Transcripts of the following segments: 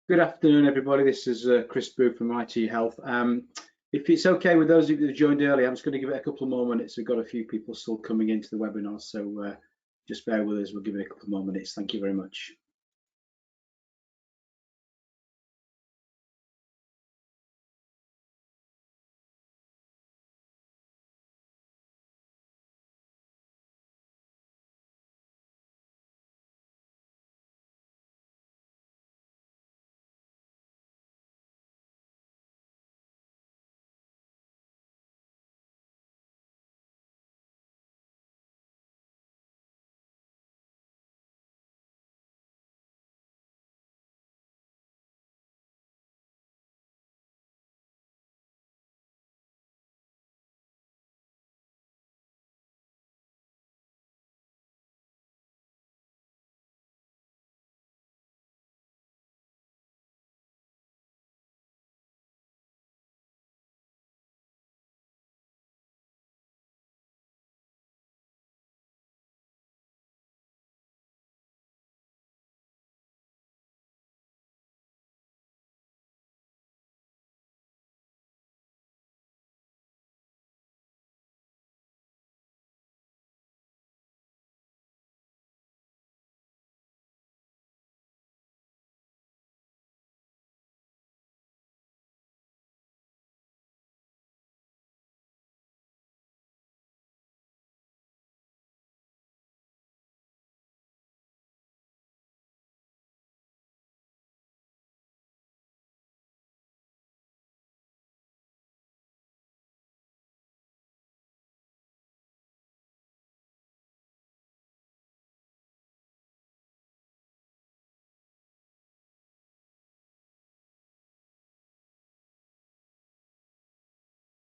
Good afternoon, everybody. This is Chris Booth from IT Health. If it's okay with those of you that joined early, I'm just going to give it a couple more minutes. We've got a few people still coming into the webinar, so just bear with us. We'll give it a couple more minutes. Thank you very much.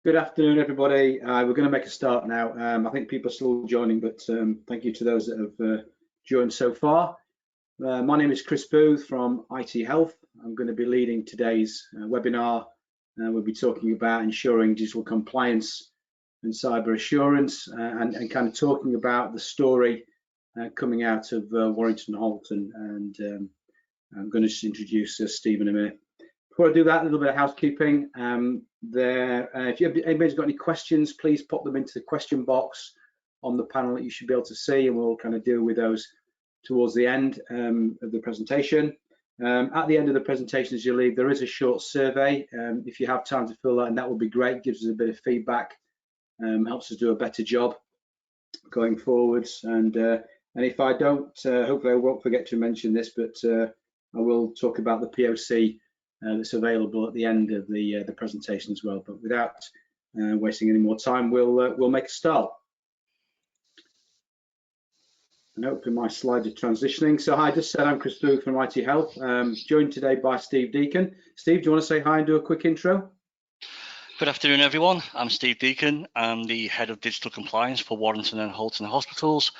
Good afternoon, everybody. We're going to make a start now. I think people are still joining, but thank you to those that have joined so far. My name is Chris Booth from IT Health. I'm going to be leading today's webinar. We'll be talking about ensuring digital compliance and cyber assurance, and kind of talking about the story coming out of Warrington, Halton, and I'm going to just introduce Stephen in a minute. Before I do that, a little bit of housekeeping. If anybody's got any questions, please pop them into the question box on the panel that you should be able to see, and we'll kind of deal with those towards the end of the presentation. At the end of the presentation, as you leave, there is a short survey. If you have time to fill that, and that would be great. Gives us a bit of feedback, helps us do a better job going forwards. And if I don't, hopefully I won't forget to mention this, but I will talk about the POC that's available at the end of the presentation as well. But without wasting any more time, we'll make a start. And hopefully my slides are transitioning. So hi, just said I'm Chris Booth from IT Health, joined today by Steve Deacon. Steve, do you want to say hi and do a quick intro? Good afternoon, everyone. I'm Steve Deacon. I'm the Head of Digital Compliance for Warrington and Halton Hospitals.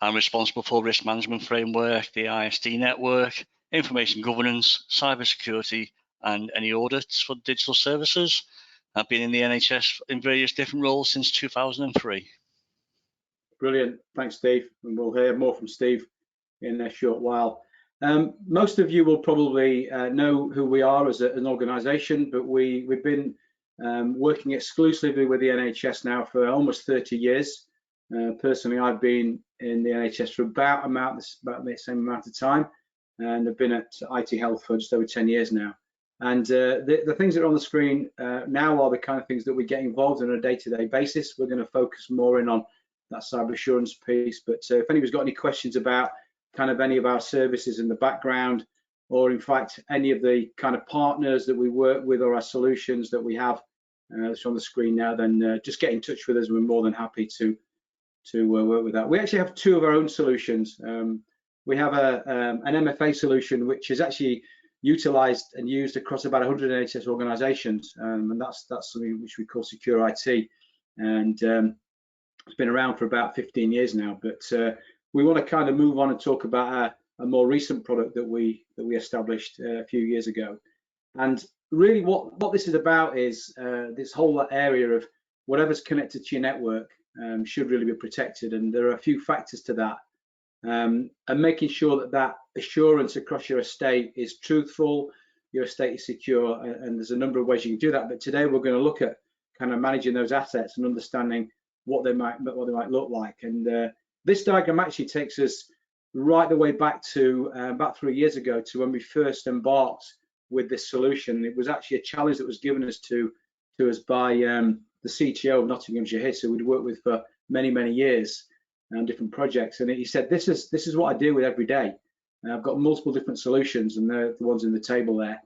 I'm responsible for risk management framework, the ISD network, information governance, cyber security, and any audits for digital services. I've been in the NHS in various different roles since 2003. Brilliant, thanks Steve, and we'll hear more from Steve in a short while. Most of you will probably know who we are as an organisation, but we've been working exclusively with the NHS now for almost 30 years. Personally, I've been in the NHS for about the same amount of time, and I've been at IT Health for just over 10 years now. And the things that are on the screen now are the kind of things that we get involved in on a day-to-day basis. We're going to focus more in on that cyber assurance piece. But if anybody's got any questions about kind of any of our services in the background, or in fact any of the kind of partners that we work with or our solutions that we have that's on the screen now, then just get in touch with us. We're more than happy to work with that. We actually have two of our own solutions. We have an MFA solution which is actually utilised and used across about 100 NHS organisations, and that's something which we call Secure IT, and it's been around for about 15 years now. But we want to kind of move on and talk about a more recent product that we established a few years ago. And really, what this is about is this whole area of whatever's connected to your network should really be protected, and there are a few factors to that. And making sure that assurance across your estate is truthful, your estate is secure, and there's a number of ways you can do that. But today we're going to look at kind of managing those assets and understanding what they might look like. And this diagram actually takes us right the way back to about 3 years ago, to when we first embarked with this solution. It was actually a challenge that was given to us by the CTO of Nottinghamshire Heath, who we'd worked with for many years on different projects. And he said, this is what I deal with every day. I've got multiple different solutions, and they're the ones in the table there.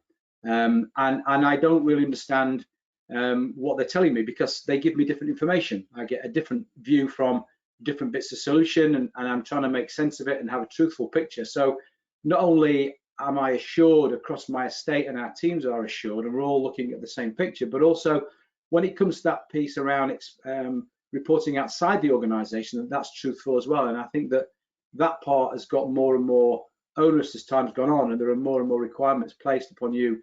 And I don't really understand what they're telling me, because they give me different information. I get a different view from different bits of solution, and I'm trying to make sense of it and have a truthful picture. So not only am I assured across my estate, and our teams are assured, and we're all looking at the same picture, but also when it comes to that piece around reporting outside the organisation, that's truthful as well. And I think that part has got more and more onerous as time's gone on, and there are more and more requirements placed upon you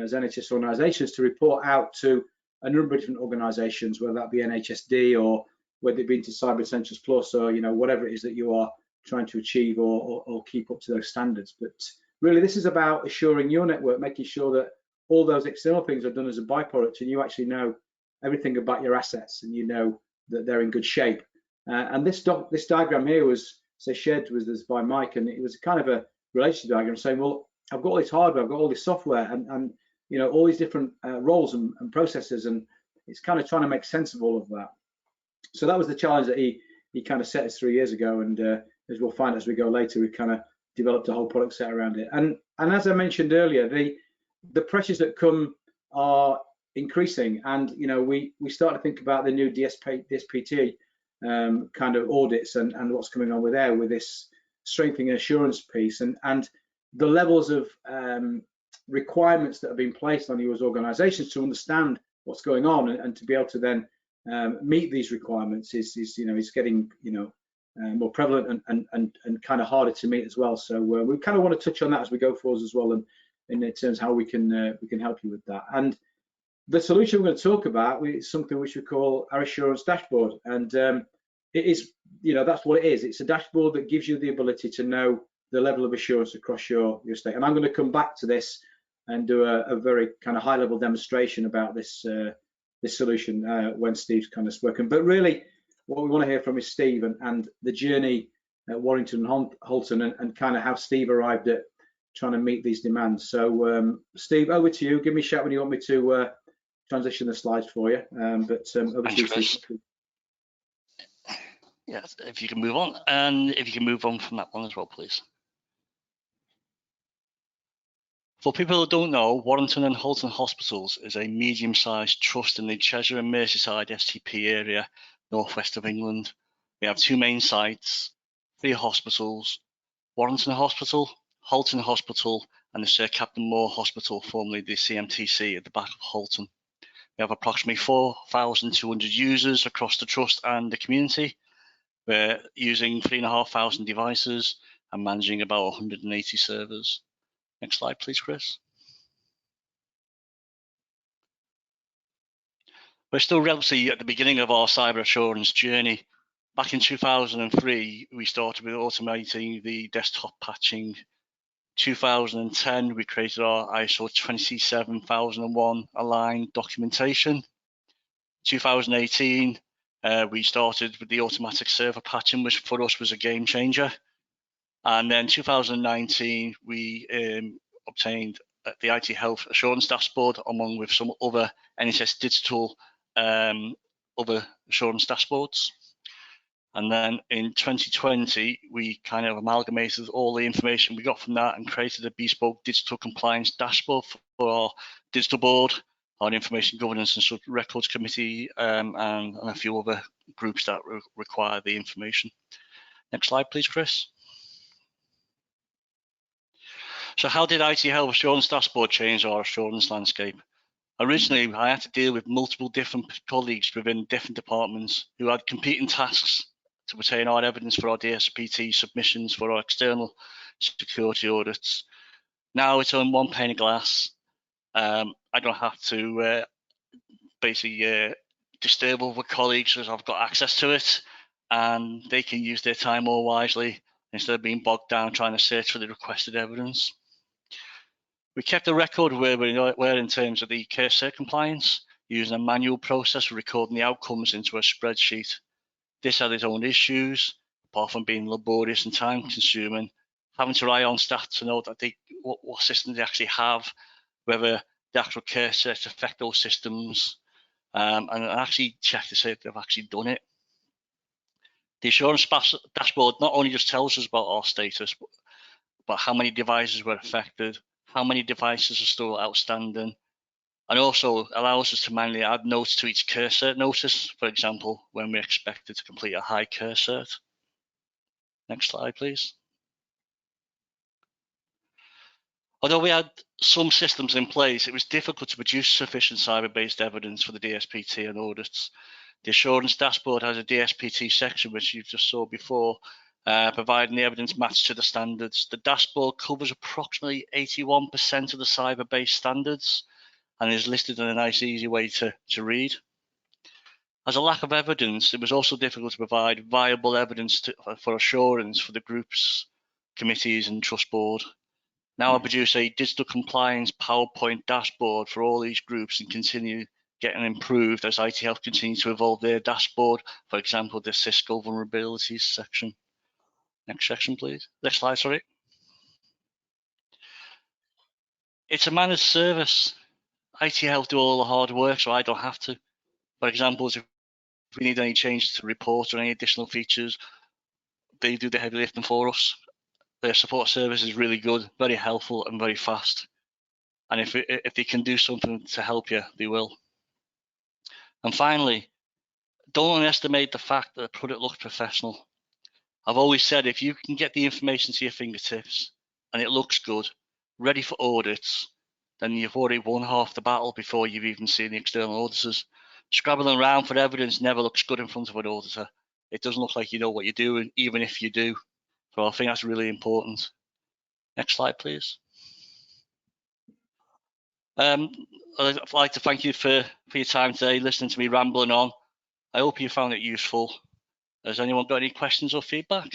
as NHS organisations to report out to a number of different organisations, whether that be NHSD or whether it be into Cyber Essentials Plus, or whatever it is that you are trying to achieve or keep up to those standards. But really, this is about assuring your network, making sure that all those external things are done as a byproduct, and you actually know everything about your assets, and you know that they're in good shape. And this diagram here was shared with us by Mike, and it was kind of a relationship diagram saying, well, I've got all this hardware, I've got all this software, and all these different roles and processes, and it's kind of trying to make sense of all of that. So that was the challenge that he kind of set us 3 years ago, and as we'll find as we go later, we kind of developed a whole product set around it. And as I mentioned earlier, the pressures that come are increasing, and we start to think about the new DSPT kind of audits and what's coming on with there, with this strengthening assurance piece, and the levels of requirements that have been placed on you as organisations to understand what's going on, and to be able to then meet these requirements is getting more prevalent and kind of harder to meet as well. So we kind of want to touch on that as we go forward as well, and in terms of how we can help you with that. And the solution we're going to talk about is something which we call our Assurance Dashboard, and it is, that's what it is. It's a dashboard that gives you the ability to know the level of assurance across your estate. And I'm going to come back to this and do a very kind of high-level demonstration about this this solution when Steve's kind of spoken. But really, what we want to hear from is Steve and the journey at Warrington and Halton, and kind of how Steve arrived at trying to meet these demands. So Steve, over to you. Give me a shout when you want me to transition the slides for you. Over to you, Steve. Yes, if you can move on, and if you can move on from that one as well, please. For people who don't know, Warrington and Halton Hospitals is a medium-sized trust in the Cheshire and Merseyside STP area, northwest of England. We have 2 main sites, 3 hospitals: Warrington Hospital, Halton Hospital, and the Sir Captain Moore Hospital, formerly the CMTC, at the back of Halton. We have approximately 4,200 users across the trust and the community. We're using 3,500 devices and managing about 180 servers. Next slide, please, Chris. We're still relatively at the beginning of our cyber assurance journey. Back in 2003, we started with automating the desktop patching. 2010, we created our ISO 27001 aligned documentation. 2018, we started with the automatic server patching, which for us was a game changer. And then 2019, we obtained the ITHealth Assurance Dashboard, along with some other NHS digital other assurance dashboards. And then in 2020, we kind of amalgamated all the information we got from that and created a bespoke digital compliance dashboard for our digital board, our information governance and records committee, and a few other groups that require the information. Next slide, please, Chris. So how did ITHealth Assurance Dashboard change our assurance landscape? Originally, I had to deal with multiple different colleagues within different departments who had competing tasks to obtain our evidence for our DSPT submissions for our external security audits. Now it's on one pane of glass. I don't have to basically disturb other colleagues as I've got access to it, and they can use their time more wisely instead of being bogged down trying to search for the requested evidence. We kept a record where we were in terms of the CareCERT compliance, using a manual process for recording the outcomes into a spreadsheet. This had its own issues, apart from being laborious and time consuming, having to rely on staff to know that what systems they actually have, whether the actual CareCERT affect those systems, and actually check to see if they've actually done it. The assurance dashboard not only just tells us about our status, but how many devices were affected, how many devices are still outstanding, and also allows us to manually add notes to each CareCERT notice, for example, when we're expected to complete a high CareCERT. Next slide, please. Although we had some systems in place, it was difficult to produce sufficient cyber-based evidence for the DSPT and audits. The Assurance Dashboard has a DSPT section, which you just saw before, providing the evidence matched to the standards. The dashboard covers approximately 81% of the cyber-based standards and is listed in a nice, easy way to read. As a lack of evidence, it was also difficult to provide viable evidence for assurance for the groups, committees and trust board. Now I produce a digital compliance PowerPoint dashboard for all these groups and continue getting improved as IT Health continues to evolve their dashboard. For example, the Cisco vulnerabilities section. Next section, please. Next slide, sorry. It's a managed service. IT Health do all the hard work, so I don't have to. For example, if we need any changes to reports or any additional features, they do the heavy lifting for us. Their support service is really good, very helpful and very fast. And if they can do something to help you, they will. And finally, don't underestimate the fact that the product looks professional. I've always said if you can get the information to your fingertips and it looks good, ready for audits, then you've already won half the battle before you've even seen the external auditors. Scrabbling around for evidence never looks good in front of an auditor. It doesn't look like you know what you're doing, even if you do. So I think that's really important. Next slide, please. I'd like to thank you for your time today, listening to me rambling on. I hope you found it useful. Has anyone got any questions or feedback?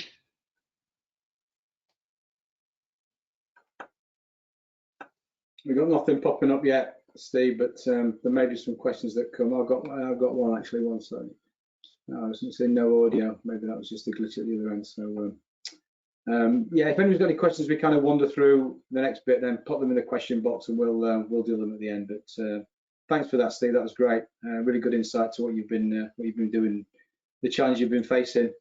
We've got nothing popping up yet, Steve, but there may be some questions that come. I've got one actually. One, sorry. No, I was going to say no audio. Maybe that was just a glitch at the other end. So yeah, if anyone's got any questions, we kind of wander through the next bit, then pop them in the question box, and we'll deal them at the end. But thanks for that, Steve. That was great. Really good insight to what you've been doing, the challenge you've been facing.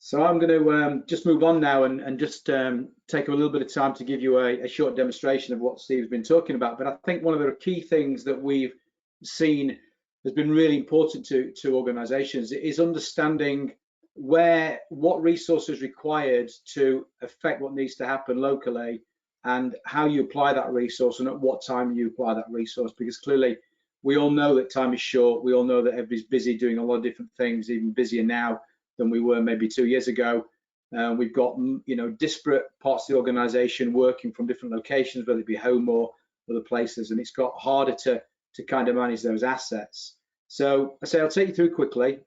So I'm going to just move on now and just take a little bit of time to give you a short demonstration of what Steve's been talking about. But I think one of the key things that we've seen has been really important to organisations is understanding what resources required to affect what needs to happen locally, and how you apply that resource and at what time you apply that resource. Because clearly we all know that time is short. We all know that everybody's busy doing a lot of different things, even busier now than we were maybe 2 years ago. We've got disparate parts of the organisation working from different locations, whether it be home or other places, and it's got harder to kind of manage those assets. So I say I'll take you through quickly,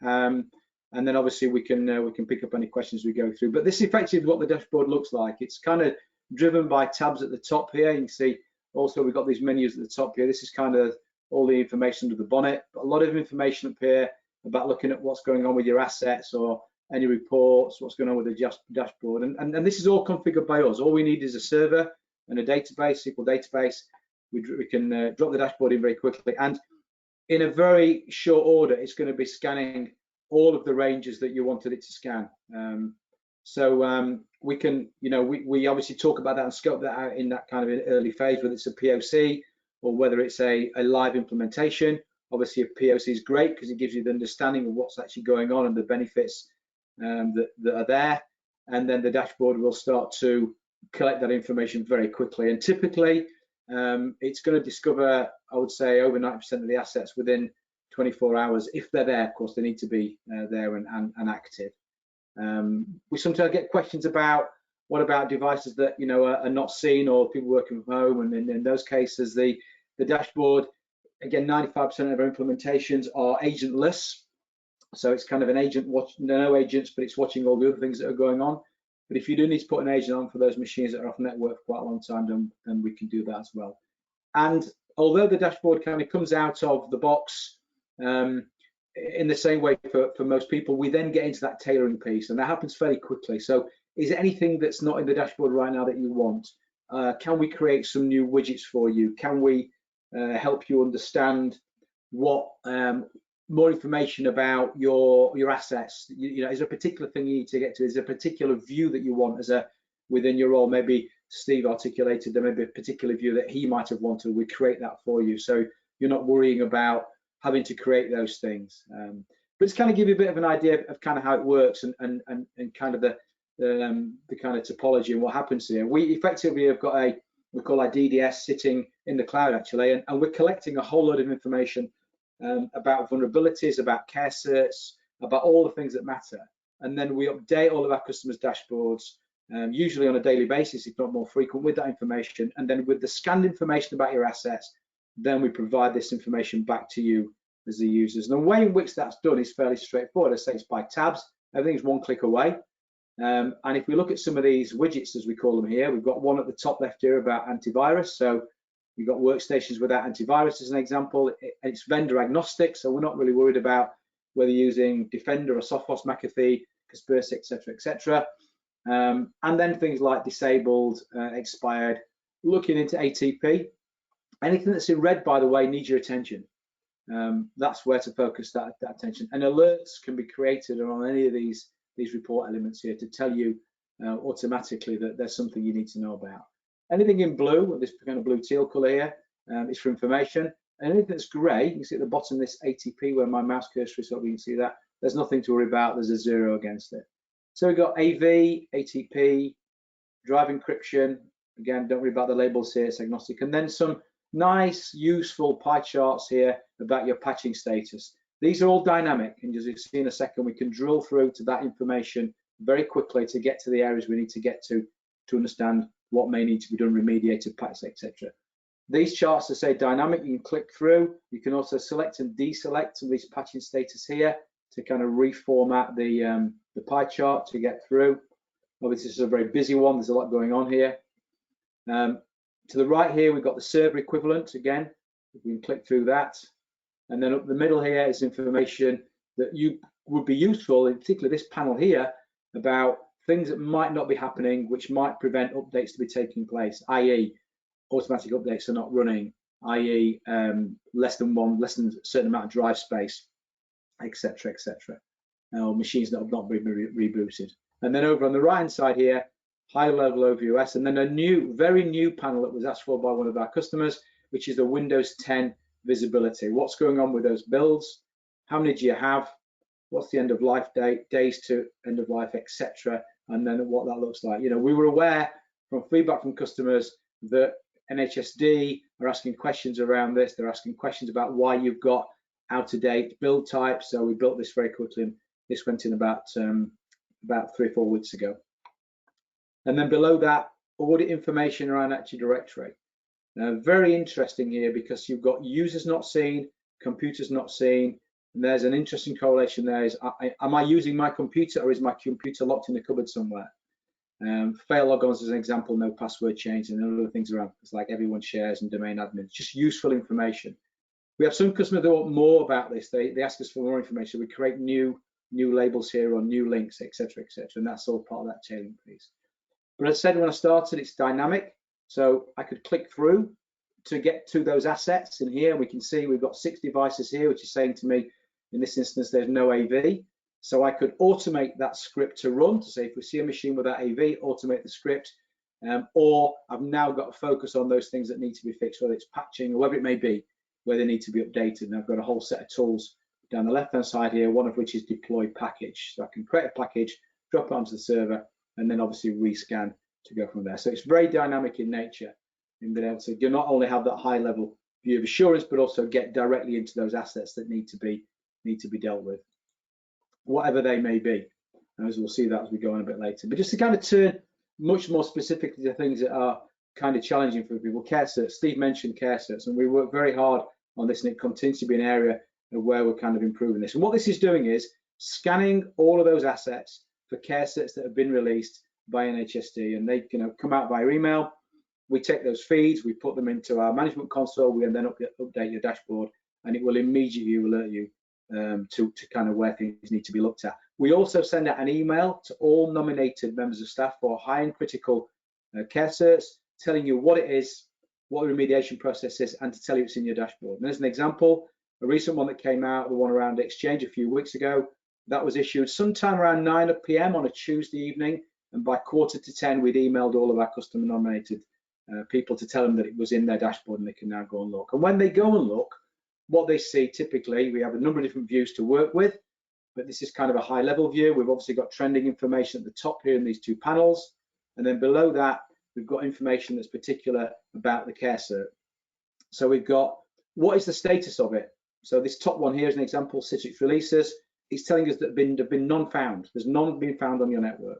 and then obviously we can pick up any questions we go through. But this is effectively what the dashboard looks like. It's kind of driven by tabs at the top here. You can see also we've got these menus at the top here. This is kind of all the information under the bonnet. But a lot of information up here about looking at what's going on with your assets or any reports, what's going on with the dashboard. And this is all configured by us. All we need is a server and a database, SQL database. We can drop the dashboard in very quickly. And in a very short order, it's going to be scanning all of the ranges that you wanted it to scan. We can, we obviously talk about that and scope that out in that kind of an early phase, whether it's a POC or whether it's a live implementation. Obviously, a POC is great because it gives you the understanding of what's actually going on and the benefits that are there. And then the dashboard will start to collect that information very quickly. And typically, it's going to discover, I would say, over 90% of the assets within 24 hours. If they're there, of course, they need to be there and active. We sometimes get questions about what about devices that are not seen or people working from home, and in those cases, the dashboard, again, 95% of our implementations are agentless. So it's kind of an agent watch, no agents, but it's watching all the other things that are going on. But if you do need to put an agent on for those machines that are off network for quite a long time, then we can do that as well. And although the dashboard kind of comes out of the box in the same way for most people, we then get into that tailoring piece, and that happens fairly quickly. So is there anything that's not in the dashboard right now that you want? Can we create some new widgets for you? Can we help you understand what more information about your assets? You know, is there a particular thing you need to get to? Is there a particular view that you want within your role? Maybe Steve articulated there may be a particular view that he might have wanted. We create that for you, so you're not worrying about having to create those things. But it's kind of give you a bit of an idea of kind of how it works and kind of the kind of topology and what happens here. We effectively have got we call our DDS sitting in the cloud actually, and we're collecting a whole load of information about vulnerabilities, about CareCERTs, about all the things that matter. And then we update all of our customers' dashboards, usually on a daily basis, if not more frequent, with that information. And then with the scanned information about your assets, then we provide this information back to you as the users. And the way in which that's done is fairly straightforward. I say it's by tabs. Everything's one click away. And if we look at some of these widgets, as we call them here, we've got one at the top left here about antivirus. So you've got workstations without antivirus as an example. It's vendor agnostic, so we're not really worried about whether you're using Defender or Sophos, McAfee, Kaspersky, etc., etc. And then things like disabled, expired, looking into ATP. Anything that's in red, by the way, needs your attention. That's where to focus that attention. And alerts can be created on any of these report elements here to tell you automatically that there's something you need to know about. Anything in blue, this kind of blue teal color here, is for information. And anything that's gray, you can see at the bottom this ATP where my mouse cursor is, so you can see that. There's nothing to worry about, there's a 0 against it. So we've got AV, ATP, drive encryption. Again, don't worry about the labels here, it's agnostic. And then some nice, useful pie charts here about your patching status. These are all dynamic, and as you'll see in a second, we can drill through to that information very quickly to get to the areas we need to get to understand what may need to be done, remediated, patched, etc. These charts are say dynamic, you can click through. You can also select and deselect some of these patching status here to kind of reformat the pie chart to get through. Obviously, this is a very busy one. There's a lot going on here. To the right here, we've got the server equivalent again. We can click through that. And then up the middle here is information that you would be useful, in particular this panel here, about things that might not be happening, which might prevent updates to be taking place, i.e. automatic updates are not running, i.e. less than a certain amount of drive space, etc., etc. Or machines that have not been rebooted. And then over on the right hand side here, high level overview OS, and then a very new panel that was asked for by one of our customers, which is the Windows 10 visibility. What's going on with those builds? How many do you have? What's the end of life date, days to end of life, etc. And then what that looks like. You know, we were aware from feedback from customers that NHSD are asking questions around this. They're asking questions about why you've got out-of-date build types. So we built this very quickly, and this went in about 3 or 4 weeks ago. And then below that, audit information around Active Directory. Very interesting here because you've got users not seen, computers not seen, and there's an interesting correlation there. Am I using my computer, or is my computer locked in the cupboard somewhere? Fail logons as an example, no password change, and other things around. It's like everyone shares and domain admin. Just useful information. We have some customers that want more about this. They ask us for more information. We create new labels here or new links, etc., etc., and that's all part of that tailoring piece. But as I said when I started, it's dynamic. So I could click through to get to those assets in here. We can see we've got 6 devices here, which is saying to me, in this instance, there's no AV. So I could automate that script to run to say, if we see a machine without AV, automate the script. Or I've now got to focus on those things that need to be fixed, whether it's patching or whatever it may be, where they need to be updated. And I've got a whole set of tools down the left-hand side here, one of which is deploy package. So I can create a package, drop it onto the server, and then obviously rescan to go from there. So it's very dynamic in nature in being able to not only have that high level view of assurance, but also get directly into those assets that need to be dealt with, whatever they may be. And as we'll see that as we go on a bit later. But just to kind of turn much more specifically to things that are kind of challenging for people, CareCERT. Steve mentioned CareCERTs, and we work very hard on this, and it continues to be an area where we're kind of improving this. And what this is doing is scanning all of those assets for CareCERTs that have been released by NHSD, and they come out via email. We take those feeds, we put them into our management console, we then update your dashboard, and it will immediately alert you to kind of where things need to be looked at. We also send out an email to all nominated members of staff for high and critical CareCERTs, telling you what it is, what the remediation process is, and to tell you it's in your dashboard. And as an example, a recent one that came out, the one around Exchange a few weeks ago, that was issued sometime around 9 p.m. on a Tuesday evening, and by 9:45, we'd emailed all of our customer nominated people to tell them that it was in their dashboard and they can now go and look. And when they go and look, what they see typically, we have a number of different views to work with, but this is kind of a high level view. We've obviously got trending information at the top here in these two panels, and then below that we've got information that's particular about the CareCERT. So we've got what is the status of it. So this top one here is an example, Citrix releases. It's telling us that there have been none found. There's none been found on your network.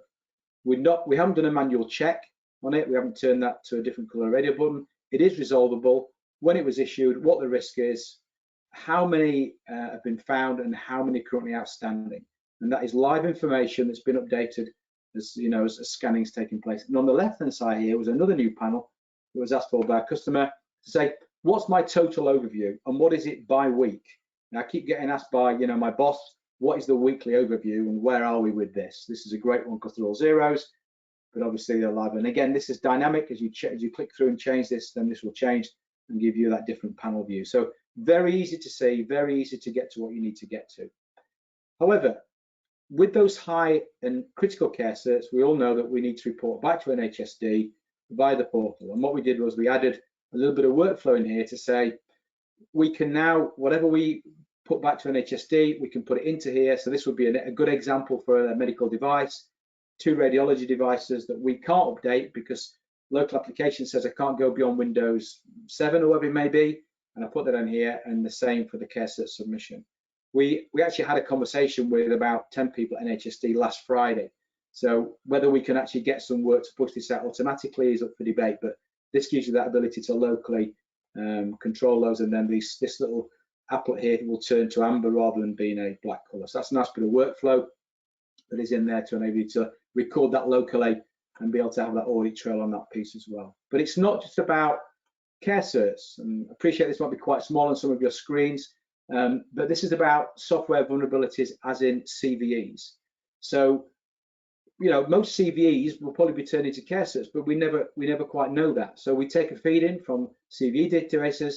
We haven't done a manual check on it. We haven't turned that to a different color radio button. It is resolvable. When it was issued, what the risk is, how many have been found, and how many are currently outstanding. And that is live information that's been updated as as scanning is taking place. And on the left-hand side here was another new panel that was asked for by a customer to say, what's my total overview and what is it by week? Now I keep getting asked by my boss, what is the weekly overview and where are we with this? This is a great one because they're all zeros, but obviously they're live. And again, this is dynamic. As you click through and change this, then this will change and give you that different panel view. So very easy to see, very easy to get to what you need to get to. However, with those high and critical CareCERTs, we all know that we need to report back to NHSD via the portal. And what we did was we added a little bit of workflow in here to say, we can now, whatever we put back to NHSD, we can put it into here. So this would be a good example for a medical device, 2 radiology devices that we can't update because local application says I can't go beyond Windows 7 or whatever it may be. And I put that on here, and the same for the CareCERT submission. We actually had a conversation with about 10 people at NHSD last Friday. So whether we can actually get some work to push this out automatically is up for debate, but this gives you that ability to locally control those, and then this little applet here will turn to amber rather than being a black color. So that's a nice bit of workflow that is in there to enable you to record that locally and be able to have that audit trail on that piece as well. But it's not just about CareCERTs, and I appreciate this might be quite small on some of your screens, but this is about software vulnerabilities as in CVEs. So most CVEs will probably be turned into CareCERTs, but we never quite know that. So we take a feed in from CVE databases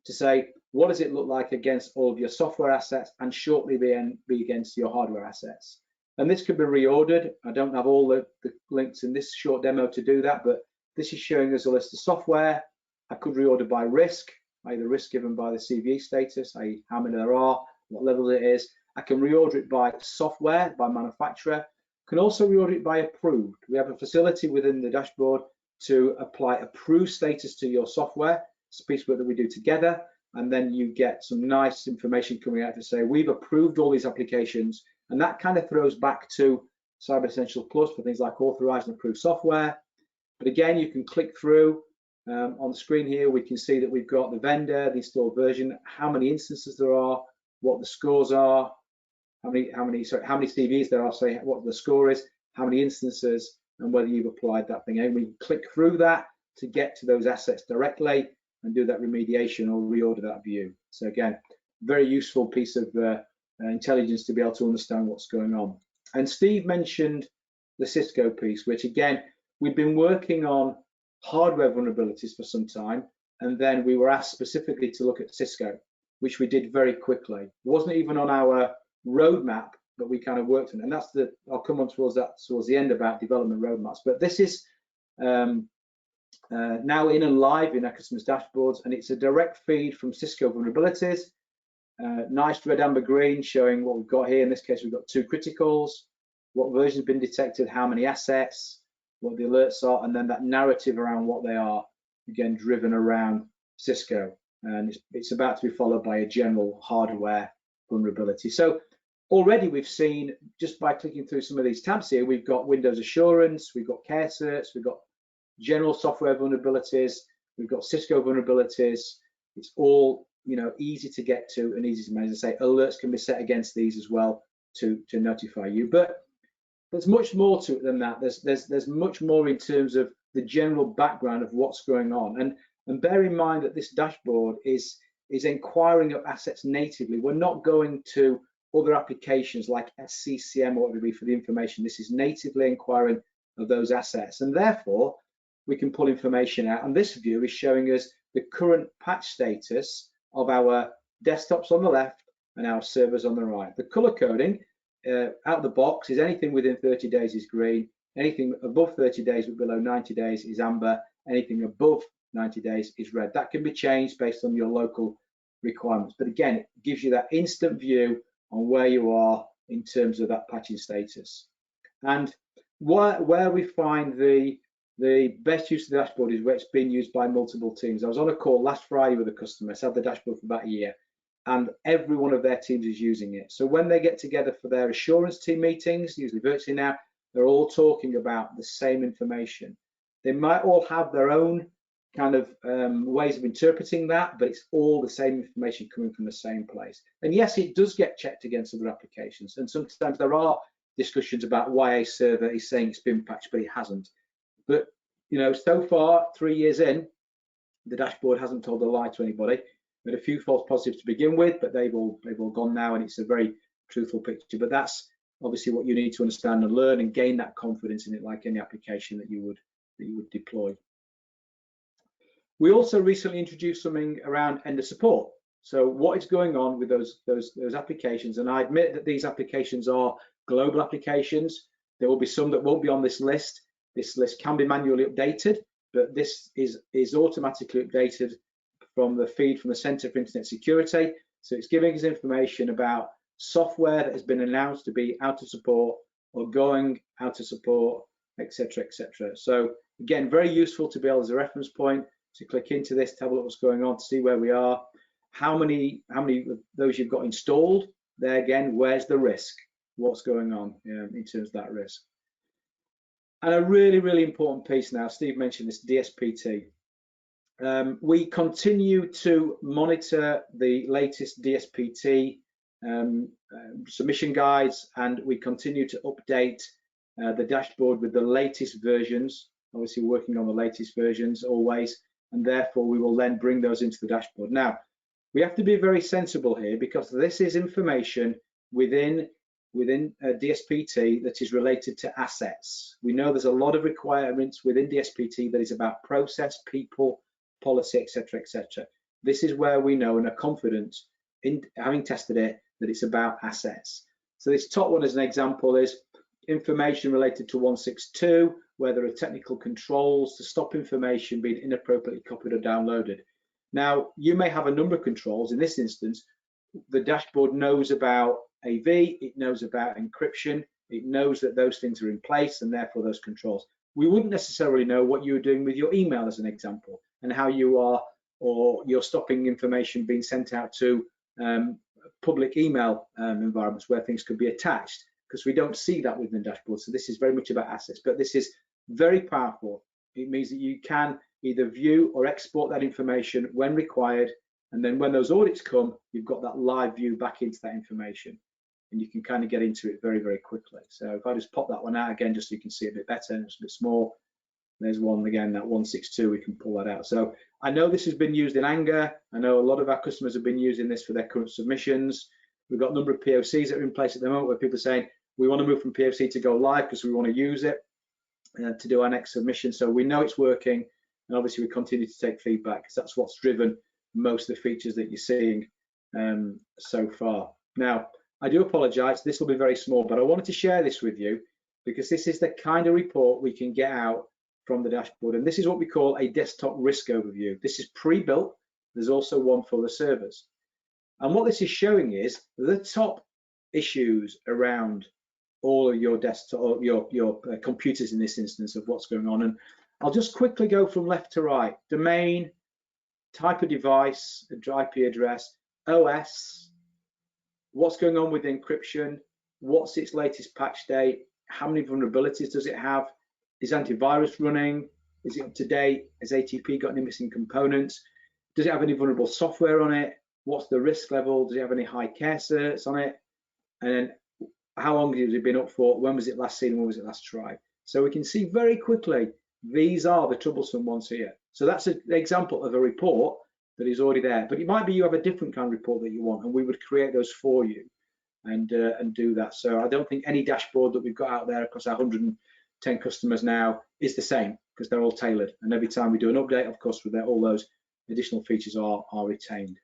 to say, what does it look like against all of your software assets, and shortly then be against your hardware assets. And this could be reordered. I don't have all the links in this short demo to do that, but this is showing us a list of software. I could reorder by risk, either risk given by the CVE status, i.e. how many there are, what level it is. I can reorder it by software, by manufacturer. Can also reorder it by approved. We have a facility within the dashboard to apply approved status to your software. It's a piece of work that we do together, and then you get some nice information coming out to say we've approved all these applications, and that kind of throws back to Cyber Essentials Plus for things like authorized and approved software. But again, you can click through. On the screen here, we can see that we've got the vendor, the installed version, how many instances there are, what the scores are, how many CVEs there are, say what the score is, how many instances, and whether you've applied that thing. And we can click through that to get to those assets directly and do that remediation or reorder that view. So again, very useful piece of intelligence to be able to understand what's going on. And Steve mentioned the Cisco piece, which again, we've been working on hardware vulnerabilities for some time, and then we were asked specifically to look at Cisco, which we did very quickly. It wasn't even on our roadmap, but we kind of worked on it. And that's I'll come on towards the end about development roadmaps. But this is now in and live in our customers' dashboards, and it's a direct feed from Cisco vulnerabilities. Nice red, amber, green showing what we've got here. In this case, we've got 2 criticals, what version has been detected, how many assets, what the alerts are, and then that narrative around what they are, again, driven around Cisco. And it's about to be followed by a general hardware vulnerability. So already we've seen, just by clicking through some of these tabs here, we've got Windows Assurance, we've got CareCERTs, we've got general software vulnerabilities, we've got Cisco vulnerabilities. It's all easy to get to and easy to manage. As I say, alerts can be set against these as well to notify you. But there's much more to it than that. There's much more in terms of the general background of what's going on. And bear in mind that this dashboard is inquiring of assets natively. We're not going to other applications like SCCM or whatever it be for the information. This is natively inquiring of those assets, and therefore we can pull information out. And this view is showing us the current patch status of our desktops on the left and our servers on the right. The color coding out the box is anything within 30 days is green, anything above 30 days but below 90 days is amber, anything above 90 days is red. That can be changed based on your local requirements, but again, it gives you that instant view on where you are in terms of that patching status. And where we find the best use of the dashboard is where it's been used by multiple teams. I was on a call last Friday with a customer. I've had the dashboard for about a year, and every one of their teams is using it. So when they get together for their assurance team meetings, usually virtually now, they're all talking about the same information. They might all have their own kind of ways of interpreting that, but it's all the same information coming from the same place. And yes, it does get checked against other applications, and sometimes there are discussions about why a server is saying it's been patched, but it hasn't. But you know, so far, 3 years in, the dashboard hasn't told a lie to anybody. We had a few false positives to begin with, but they've all gone now, and it's a very truthful picture. But that's obviously what you need to understand and learn and gain that confidence in it, like any application that you would deploy. We also recently introduced something around end of support. So what is going on with those applications? And I admit that these applications are global applications. There will be some that won't be on this list. This list can be manually updated, but this is automatically updated from the feed from the Centre for Internet Security. So it's giving us information about software that has been announced to be out of support or going out of support, etc., etc. So again, very useful to be able as a reference point to click into this, to have a look what's going on, to see where we are, how many of those you've got installed. There again, where's the risk? What's going on in terms of that risk? And a really, really important piece now, Steve mentioned this, DSPT. We continue to monitor the latest DSPT submission guides, and we continue to update the dashboard with the latest versions, obviously working on the latest versions always, and therefore we will then bring those into the dashboard. Now, we have to be very sensible here, because this is information within DSPT that is related to assets. We know there's a lot of requirements within DSPT that is about process, people, policy, etc., etc. This is where we know and are confident in having tested it that it's about assets. So this top one as an example is information related to 162, where there are technical controls to stop information being inappropriately copied or downloaded. Now, you may have a number of controls. In this instance, the dashboard knows about AV, it knows about encryption, it knows that those things are in place, and therefore those controls. We wouldn't necessarily know what you're doing with your email as an example, and how you are, or you're stopping information being sent out to public email environments where things could be attached, because we don't see that within the dashboard. So this is very much about assets, but this is very powerful. It means that you can either view or export that information when required, and then when those audits come, you've got that live view back into that information, and you can kind of get into it very, very quickly. So if I just pop that one out again, just so you can see a bit better, and it's a bit small. There's one again, that 162, we can pull that out. So I know this has been used in anger. I know a lot of our customers have been using this for their current submissions. We've got a number of POCs that are in place at the moment where people are saying, we want to move from POC to go live because we want to use it to do our next submission. So we know it's working, and obviously we continue to take feedback, because that's what's driven most of the features that you're seeing so far. Now, I do apologize, this will be very small, but I wanted to share this with you because this is the kind of report we can get out from the dashboard, and this is what we call a desktop risk overview. This is pre-built. There's also one for the servers, and what this is showing is the top issues around all of your desktop, or your computers in this instance, of what's going on. And I'll just quickly go from left to right. Domain, type of device, IP address, OS, what's going on with encryption, what's its latest patch date, how many vulnerabilities does it have, is antivirus running, is it up to date, has ATP got any missing components, does it have any vulnerable software on it, what's the risk level, does it have any high CareCERTs on it, and then how long has it been up for, when was it last seen, when was it last tried. So we can see very quickly, these are the troublesome ones here. So that's an example of a report that is already there, but it might be you have a different kind of report that you want, and we would create those for you and do that. So I don't think any dashboard that we've got out there across our 110 customers now is the same, because they're all tailored, and every time we do an update, of course, with all those additional features are retained.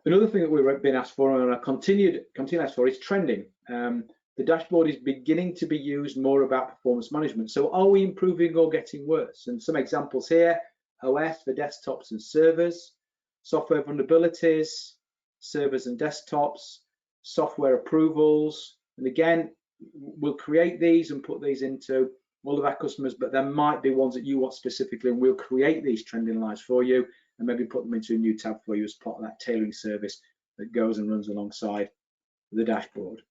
Another thing that we've been asked for and are continue asked for is trending. The dashboard is beginning to be used more about performance management. So are we improving or getting worse? And some examples here: OS for desktops and servers, software vulnerabilities, servers and desktops, software approvals. And again, we'll create these and put these into all of our customers, but there might be ones that you want specifically, and we'll create these trending lines for you and maybe put them into a new tab for you as part of that tailoring service that goes and runs alongside the dashboard.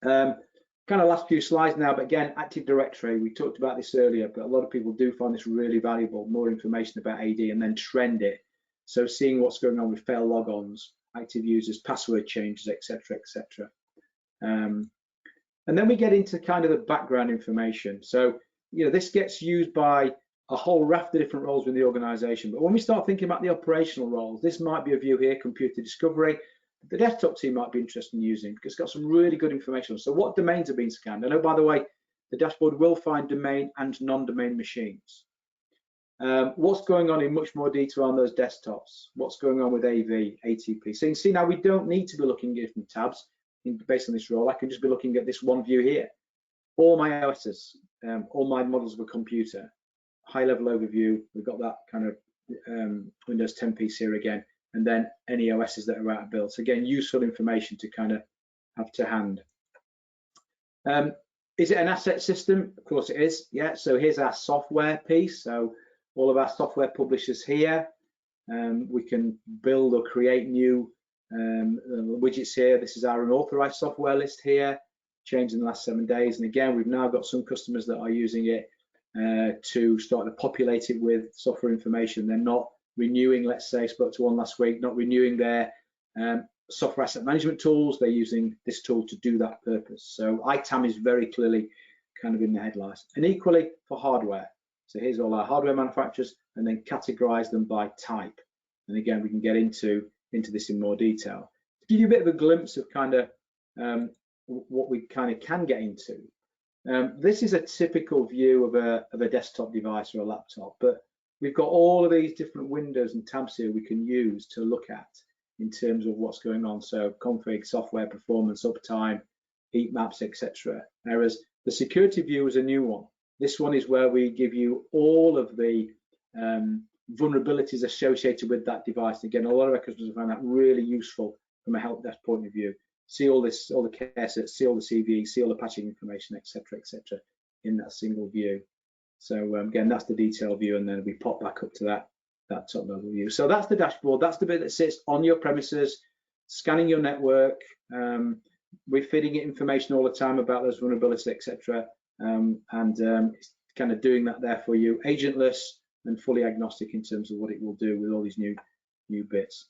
Kind of last few slides now, but again, Active Directory, we talked about this earlier, but a lot of people do find this really valuable, more information about AD, and then trend it. So seeing what's going on with failed logons, active users, password changes, etc., etc. And then we get into kind of the background information. So, this gets used by a whole raft of different roles within the organization. But when we start thinking about the operational roles, this might be a view here, computer discovery. The desktop team might be interested in using, because it's got some really good information. So what domains are being scanned? I know, by the way, the dashboard will find domain and non-domain machines. What's going on in much more detail on those desktops? What's going on with AV, ATP? So you can see now we don't need to be looking at different tabs based on this role. I can just be looking at this one view here. All my OSs, all my models of a computer, high-level overview. We've got that kind of Windows 10 piece here again, and then any OSs that are out of build. So again, useful information to kind of have to hand. Is it an asset system? Of course it is. Yeah. So here's our software piece. So all of our software publishers here. We can build or create new widgets here. This is our unauthorized software list here, changed in the last 7 days. And again, we've now got some customers that are using it to start to populate it with software information. They're not renewing, let's say, spoke to one last week, not renewing their software asset management tools. They're using this tool to do that purpose. So ITAM is very clearly kind of in the headlights. And equally for hardware. So here's all our hardware manufacturers, and then categorize them by type. And again, we can get into this in more detail. To give you a bit of a glimpse of kind of what we kind of can get into. This is a typical view of a desktop device or a laptop, but we've got all of these different windows and tabs here we can use to look at in terms of what's going on. So config, software, performance, uptime, heat maps, etc. Errors. The security view is a new one. This one is where we give you all of the vulnerabilities associated with that device. Again, a lot of our customers find that really useful from a help desk point of view. See all this, all the CareCERT, see all the CVE, see all the patching information, etc., in that single view. So again, that's the detail view, and then we pop back up to that top level view. So that's the dashboard. That's the bit that sits on your premises, scanning your network. We're feeding it information all the time about those vulnerabilities, etc., it's kind of doing that there for you, agentless and fully agnostic in terms of what it will do with all these new bits.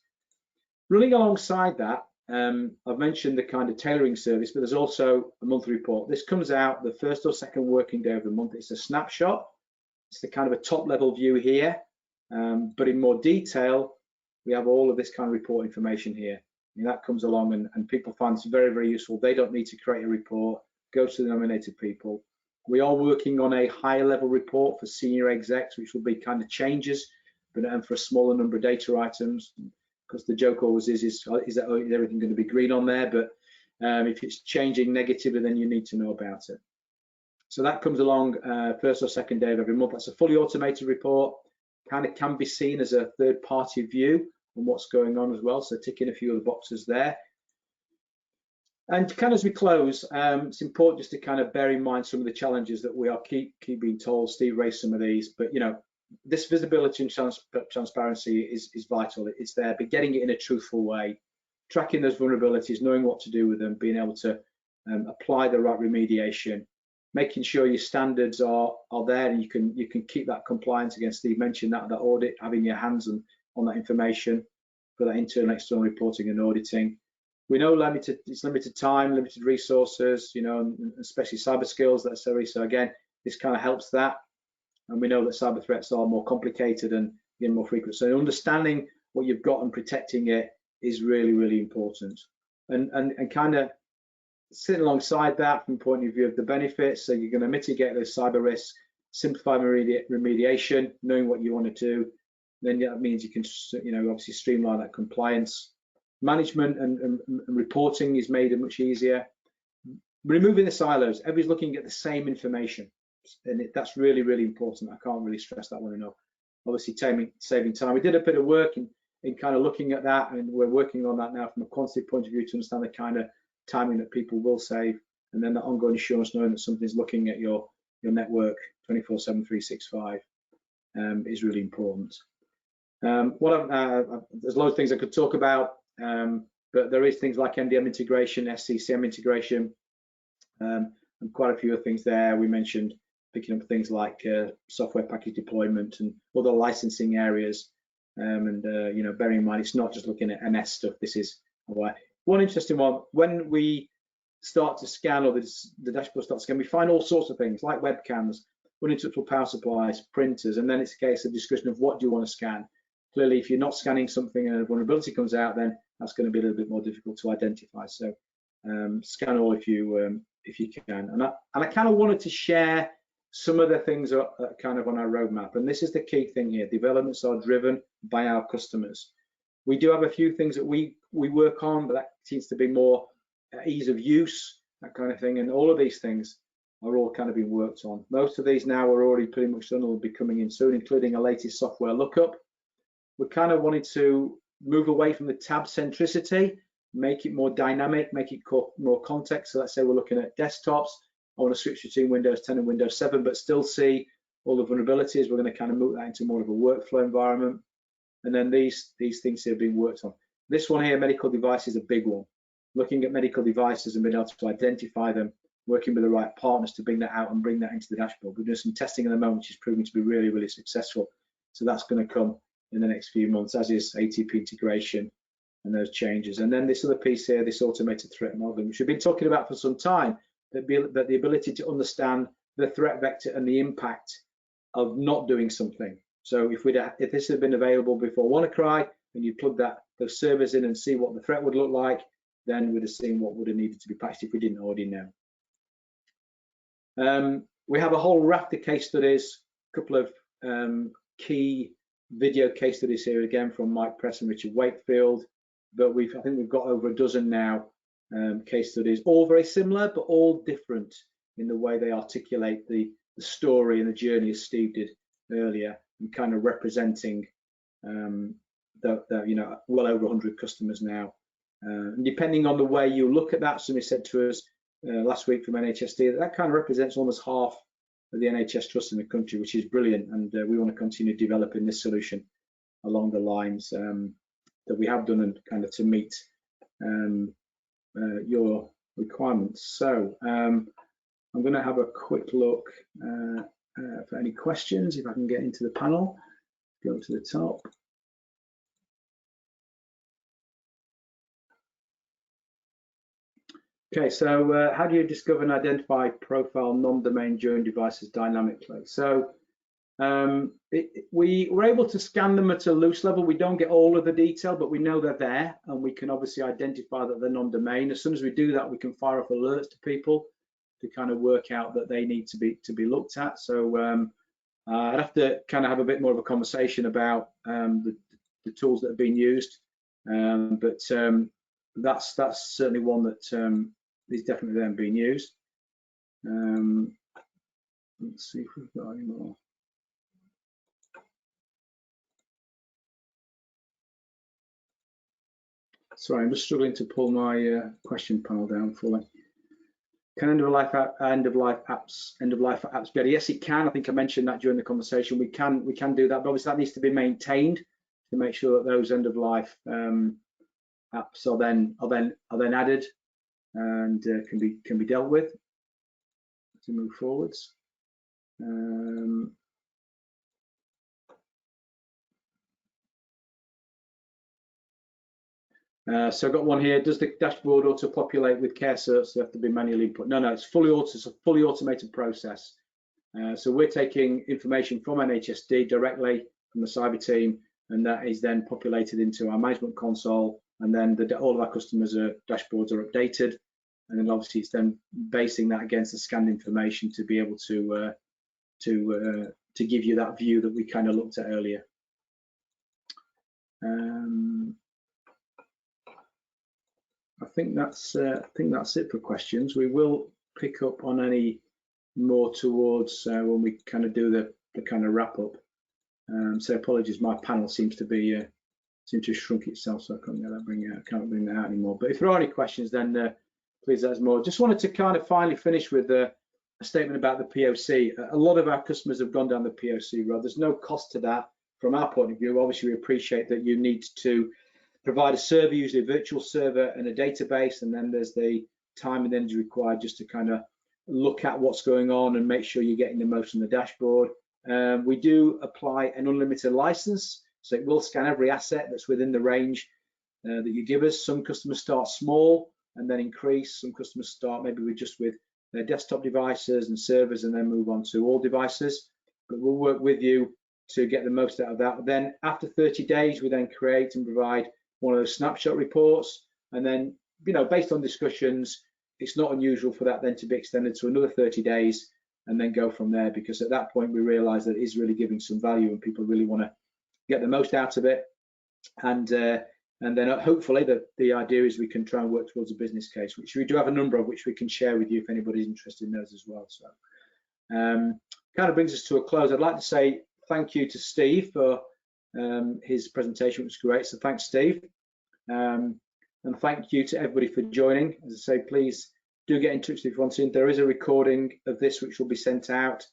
Running alongside that, I've mentioned the kind of tailoring service, but there's also a monthly report. This comes out the first or second working day of the month. It's a snapshot. It's the kind of a top level view here, but in more detail, we have all of this kind of report information here. And that comes along, and people find this very, very useful. They don't need to create a report, go to the nominated people. We are working on a higher level report for senior execs, which will be kind of changes, but for a smaller number of data items. Because the joke always is everything going to be green on there? But if it's changing negatively, then you need to know about it. So that comes along first or second day of every month. That's a fully automated report. Kind of can be seen as a third-party view on what's going on as well. So ticking a few of the boxes there. And kind of as we close, it's important just to kind of bear in mind some of the challenges that we are keep being told. Steve raised some of these, but this visibility and transparency is vital. It's there, but getting it in a truthful way, tracking those vulnerabilities, knowing what to do with them, being able to apply the right remediation, making sure your standards are there, and you can keep that compliance. Again, Steve mentioned that audit, having your hands on that information for that internal, external reporting and auditing. We know it's limited time, limited resources, you know, and especially cyber skills necessary. So again, this kind of helps that. And we know that cyber threats are more complicated and again, more frequent. So understanding what you've got and protecting it is really, really important. And kind of sitting alongside that from the point of view of the benefits. So you're going to mitigate those cyber risks, simplify remediation, knowing what you want to do. Then that means you can, you know, obviously streamline that compliance. Management and reporting is made much easier. Removing the silos, everybody's looking at the same information, and that's really, really important. I can't really stress that one enough. Obviously, saving time. We did a bit of work in kind of looking at that, and we're working on that now from a quantitative point of view to understand the kind of timing that people will save, and then the ongoing assurance, knowing that somebody's looking at your network 24/7, 365 is really important. There's loads of things I could talk about, but there is things like MDM integration, SCCM integration, and quite a few of things there. We mentioned picking up things like software package deployment and other licensing areas, and you know, bearing in mind it's not just looking at MS stuff. This is one interesting one. When we start to scan, or the dashboard starts to scan, we find all sorts of things like webcams, uninterruptible power supplies, printers, and then it's a case of discussion of what do you want to scan. Clearly, if you're not scanning something and a vulnerability comes out, then that's going to be a little bit more difficult to identify. So scan all if you can. And I kind of wanted to share some of the things that are kind of on our roadmap. And this is the key thing here. Developments are driven by our customers. We do have a few things that we work on, but that seems to be more ease of use, that kind of thing. And all of these things are all kind of being worked on. Most of these now are already pretty much done or will be coming in soon, including a latest software lookup. We kind of wanted to move away from the tab centricity, make it more dynamic, make it more context. So let's say we're looking at desktops. I want to switch between Windows 10 and Windows 7, but still see all the vulnerabilities. We're going to kind of move that into more of a workflow environment. And then these things here are being worked on. This one here, medical device, is a big one. Looking at medical devices and being able to identify them, working with the right partners to bring that out and bring that into the dashboard. We're doing some testing at the moment, which is proving to be really, really successful. So that's going to come in the next few months, as is ATP integration and those changes. And then this other piece here, this automated threat modeling, which we've been talking about for some time, that the ability to understand the threat vector and the impact of not doing something. So if this had been available before WannaCry, and you plug those servers in and see what the threat would look like, then we'd have seen what would have needed to be patched if we didn't already know. We have a whole raft of case studies, a couple of key video case studies here again from Mike Press and Richard Wakefield, but I think we've got over a dozen now case studies, all very similar but all different in the way they articulate the story and the journey, as Steve did earlier, and kind of representing you know, well over 100 customers now. And depending on the way you look at that, somebody said to us last week from NHSD that kind of represents almost half of the NHS trust in the country, which is brilliant, and we want to continue developing this solution along the lines that we have done and kind of to meet your requirements. So I'm going to have a quick look for any questions, if I can get into the panel. Go to the top. Okay, so how do you discover and identify profile non-domain during devices dynamically? So we were able to scan them at a loose level. We don't get all of the detail, but we know they're there, and we can obviously identify that they're non-domain. As soon as we do that, we can fire off alerts to people to kind of work out that they need to be looked at. So I'd have to kind of have a bit more of a conversation about the tools that have been used, but that's certainly one that is definitely then being used. Let's see if we've got any more. Sorry, I'm just struggling to pull my question panel down fully. Can end of life apps better? Yes, it can. I think I mentioned that during the conversation. We can do that, but obviously that needs to be maintained to make sure that those end of life apps are then added and can be dealt with to move forwards. So I've got one here. Does the dashboard auto-populate with CareCERT, so have to be manually input? No, it's it's a fully automated process. So we're taking information from NHSD directly from the cyber team, and that is then populated into our management console, and then all of our customers' dashboards are updated, and then obviously it's then basing that against the scanned information to be able to give you that view that we kind of looked at earlier. I think that's it for questions. We will pick up on any more towards when we kind of do the kind of wrap up. So apologies, my panel seems to have shrunk itself, so I can't bring that out anymore. But if there are any questions, then please let us know. Just wanted to kind of finally finish with a statement about the POC. A lot of our customers have gone down the POC road. There's no cost to that from our point of view. Obviously, we appreciate that you need to provide a server, usually a virtual server and a database, and then there's the time and energy required just to kind of look at what's going on and make sure you're getting the most from the dashboard. We do apply an unlimited license, so it will scan every asset that's within the range that you give us. Some customers start small and then increase. Some customers start maybe with their desktop devices and servers and then move on to all devices. But we'll work with you to get the most out of that. Then after 30 days, we then create and provide one of those snapshot reports, and then, you know, based on discussions, it's not unusual for that then to be extended to another 30 days and then go from there, because at that point we realize that it is really giving some value and people really want to get the most out of it. And then hopefully the idea is we can try and work towards a business case, which we do have a number of, which we can share with you if anybody's interested in those as well. So kind of brings us to a close. I'd like to say thank you to Steve for his presentation, which was great. So thanks, Steve. And thank you to everybody for joining. As I say, please do get in touch if you want to. There is a recording of this which will be sent out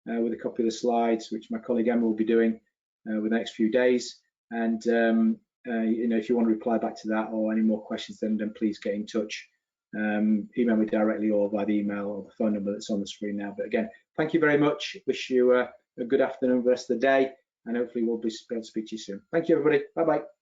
with a copy of the slides, which my colleague Emma will be doing with the next few days. And you know, if you want to reply back to that or any more questions, then please get in touch. Email me directly or by the email or the phone number that's on the screen now. But again, thank you very much. Wish you a good afternoon, the rest of the day, and hopefully we'll be able to speak to you soon. Thank you, everybody. Bye-bye.